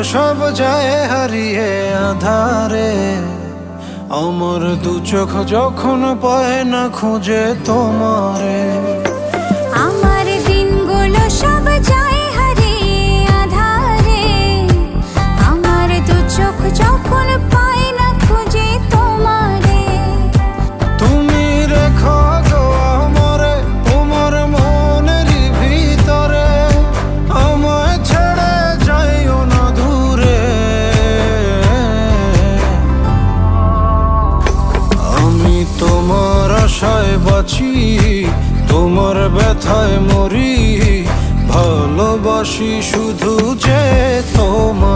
সব যায় হারিয়ে আধারে, আমার দু চোখ যখন পায় না খুঁজে তোমারে। আমার দিনগুলো সব যায় হারিয়ে আঁধারে, আমার দু চোখ যখন পায় না খুঁজে তোমারে। তুমি রেখো গো আমারে তোমার মনের ভিতরে, আমায় ছেড়ে যাইও না দূরে। আমি তোমার আশায় বাঁচি, তোমার ব্যথায় মরি, ভালোবাসি শুধু যে তোমার।